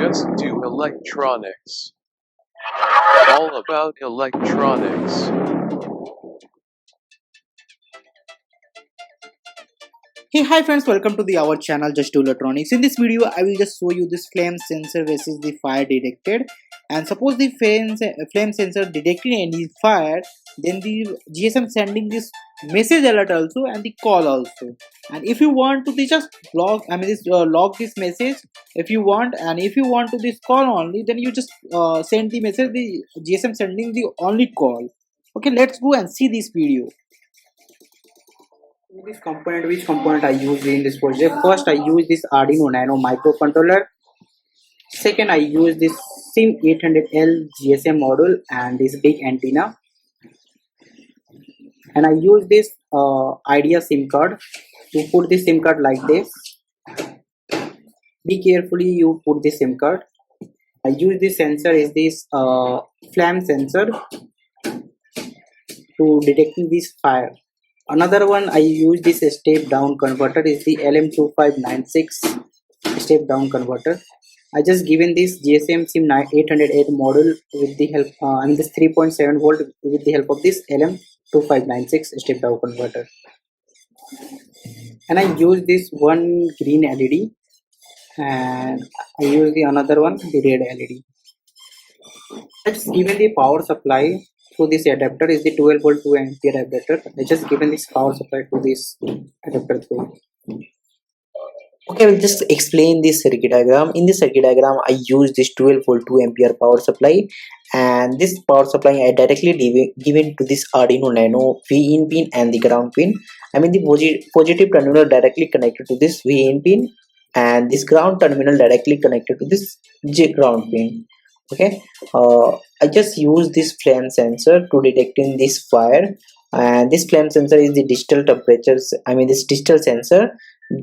just do electronics. All about electronics. Hey, hi friends, welcome to our channel Just Do Electronics. In this video, I will just show you this flame sensor versus the fire detected. And suppose the flame sensor detecting any fire, then the GSM sending this message alert also and the call also. And if you want to just log this message if you want, and if you want to this call only, then you just send the message. The GSM sending the only call. Okay, let's go and see this video. This component, which component I use in this project? First, I use this Arduino Nano microcontroller. Second, I use this SIM800L GSM module and this big antenna. And I use this Idea SIM card. To put this SIM card like this, be carefully you put this SIM card. I use this sensor is this flame sensor to detecting this fire. Another one I use this step down converter is the LM2596 step down converter. I just given this GSM SIM 808 module with the help this 3.7 volt with the help of this LM2596 step down converter. And I use this one green LED and I use the another one, the red LED. Let's given the power supply to this adapter is the 12 volt 2 ampere adapter. I just given this power supply to this adapter through. Okay, I will just explain this circuit diagram. In this circuit diagram, I use this 12 volt 2 ampere power supply, and this power supply I directly given to this Arduino Nano V-in pin and the ground pin. The positive terminal directly connected to this V-in pin, and this ground terminal directly connected to this J ground pin. Okay, I just use this flame sensor to detecting this fire, and this flame sensor is the digital temperatures. This digital sensor.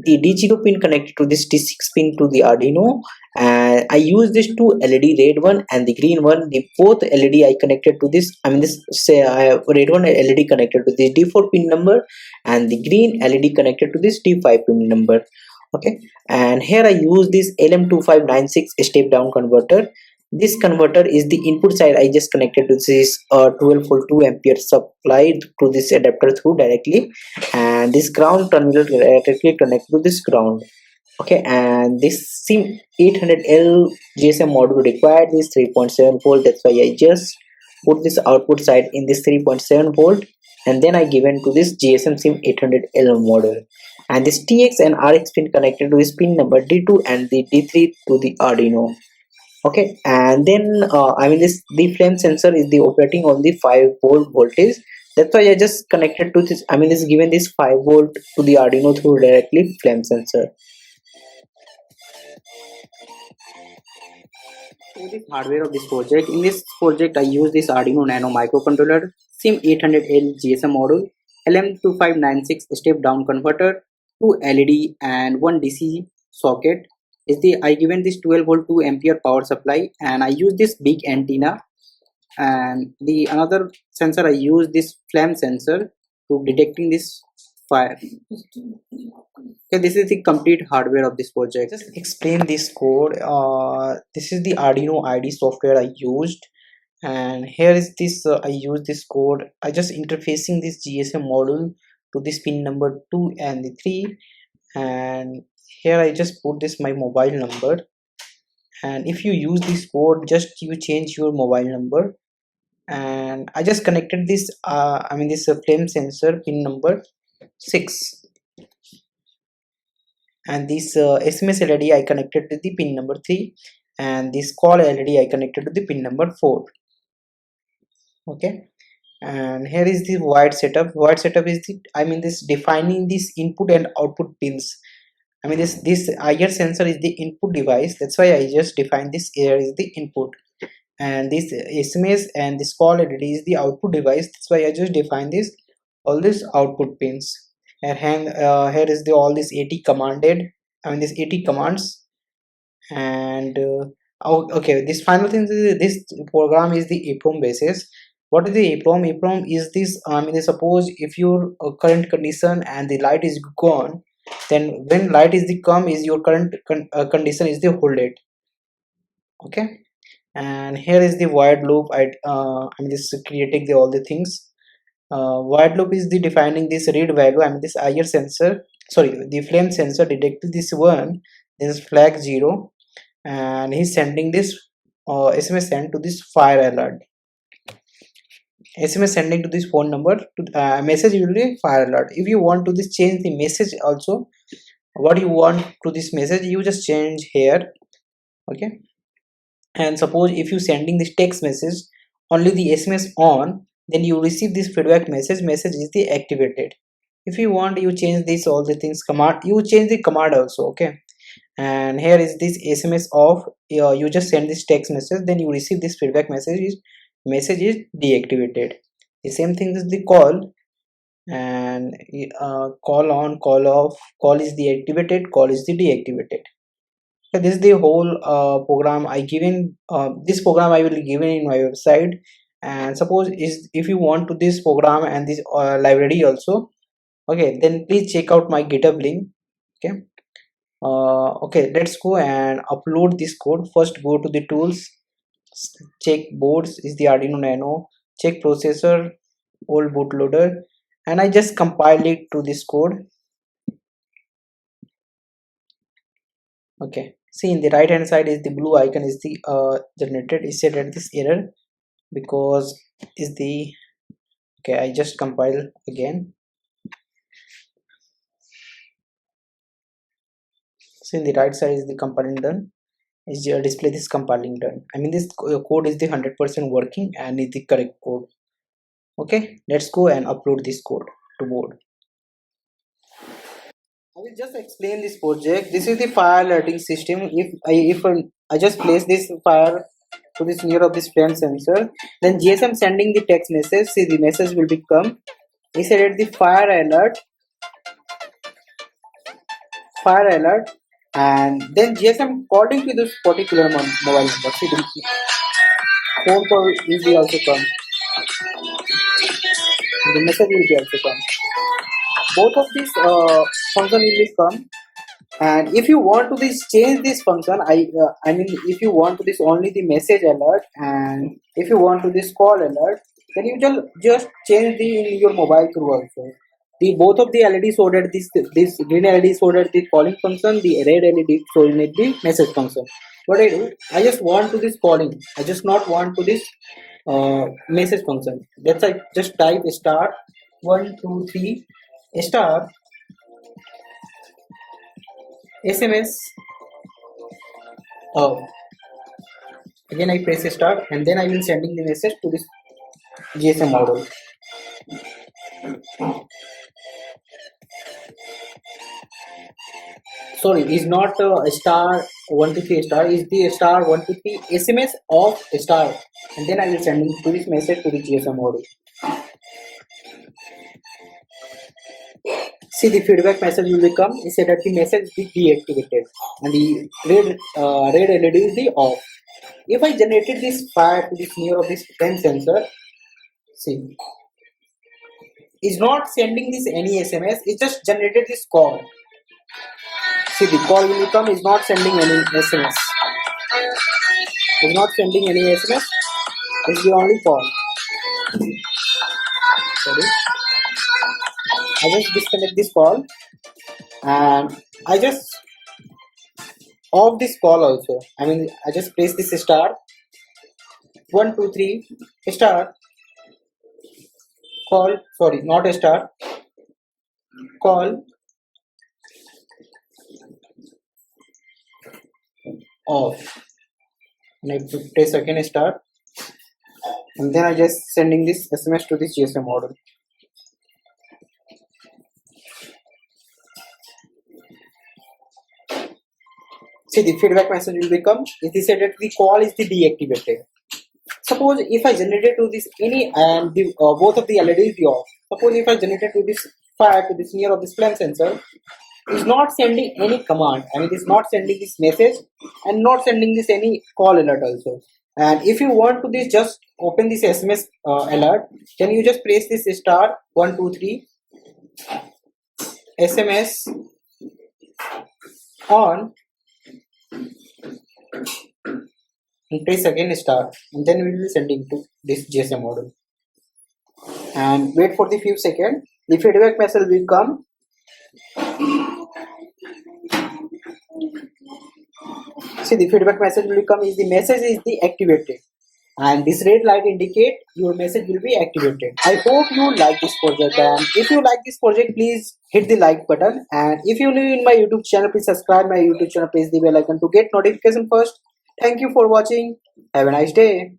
The D0 pin connected to this D6 pin to the Arduino, and I use this two LED, red one and the green one. The both LED I connected to this. Red one LED connected to this D4 pin number, and the green LED connected to this D5 pin number. Okay, and here I use this LM2596 step down converter. This converter is the input side. I just connected to this 12 volt 2 ampere supply to this adapter through directly, and this ground terminal directly connected to this ground. Okay, and this SIM 800L GSM module required this 3.7 volt. That's why I just put this output side in this 3.7 volt, and then I given to this GSM SIM 800L module, and this TX and RX pin connected to this pin number D2 and the D3 to the Arduino. Okay, and then the flame sensor is the operating on the 5 volt voltage. That's why I just connected to this. This given this 5 volt to the Arduino through directly flame sensor. The hardware of this project. In this project, I use this Arduino Nano microcontroller, SIM800L GSM module, LM2596 step down converter, 2 LED and 1 DC socket. I given this 12 volt 2 ampere power supply, and I use this big antenna, and the another sensor I use this flame sensor to detecting this fire. Okay, this is the complete hardware of this project. Just explain this code. This is the Arduino IDE software I used, and here is this. I use this code. I just interfacing this GSM module to this pin number 2 and the 3, and here I just put this my mobile number, and if you use this code, just you change your mobile number, and I just connected this this flame sensor pin number 6, and this SMS LED I connected to the pin number 3, and this call LED I connected to the pin number 4. Okay, and here is the wide setup. Wide setup is the this defining this input and output pins. This IR sensor is the input device. That's why I just define this here is the input, and this SMS and this call LED is the output device. That's why I just define this all these output pins. And here is the all this 80 commanded. This 80 commands, and okay. This final thing is this program is the EEPROM basis. What is the EEPROM? EEPROM is this. Suppose if your current condition and the light is gone, then when light is the come is your current condition is the hold it. Okay, and here is the void loop. I mean this is creating the all the things. Void loop is the defining this read value. I mean this IR sensor, sorry, the flame sensor detected this one, this flag 0, and he's sending this SMS send to this fire alert. SMS sending to this phone number to message will be fire alert. If you want to this change the message also, what you want to this message, you just change here. Okay, and suppose if you sending this text message only the SMS on, then you receive this feedback message is the activated. If you want, you change this all the things command, you change the command also. Okay, and here is this SMS off. You just send this text message, then you receive this feedback message is deactivated. The same thing is the call, and call on, call off, call is deactivated, call is the deactivated. So this is the whole program I given. This program I will given in my website, and suppose is if you want to this program and this library also, okay, then please check out my GitHub link. Okay, okay, let's go and upload this code. First go to the tools, check boards is the Arduino Nano, check processor, old bootloader, and I just compiled it to this code. Okay, see in the right hand side is the blue icon is the generated is set at this error because is the, okay, I just compile again. So in the right side is the compiling done, is display this compiling done. I mean this code is the 100% working and is the correct code. Okay, let's go and upload this code to board. I will just explain this project. This is the fire alerting system. If I just place this fire to this near of this flame sensor, then GSM sending the text message. See the message will become. He said at the fire alert, and then GSM calling to this particular mobile number. See the phone call will be also come. The message will be also come. Both of these function will be come. And if you want to this change this function, I mean if you want to this only the message alert, and if you want to this call alert, then you just change the in your mobile through also. The both of the LED showed at this green LED showed at the calling function, the red LED showing at the message function. What I do, I just want to this calling, I just not want to this message function. That's I just type star 123 star SMS. Oh, again I press start, and then I will sending the message to this GSM model. Sorry, is not star 123 star, is the star 123 SMS of star, and then I will sending to this message to the GSM model. See the feedback message will become, it said that the message is deactivated and the red LED is the off. If I generated this fire to this near of this flame sensor, see, is not sending this any SMS, it just generated this call. See the call will come, is not sending any SMS. Is not sending any SMS, it's the only call. Sorry. I just disconnect this call and I just off this call also. I mean I just press this star 123 star call, sorry, not a star, call off, and I press again star, and then I just sending this SMS to this GSM model. See the feedback message will become, it is said that the call is the deactivated. Suppose if I generated to this any and the both of the LED is the off. Suppose if I generated to this fire to this near of this flame sensor, is not sending any command. I mean, it is not sending this message and not sending this any call alert also. And if you want to this, just open this SMS alert. Then you just press this star 123 SMS on, and press again start, and then we will be sending to this GSM module. And wait for the few seconds. The feedback message will come. See, the feedback message will come is the message is the activated, and this red light indicate your message will be activated. I hope you like this project, and if you like this project, please hit the like button, and if you live in my YouTube channel, please subscribe my YouTube channel, press the bell icon to get notification first. Thank you for watching. Have a nice day.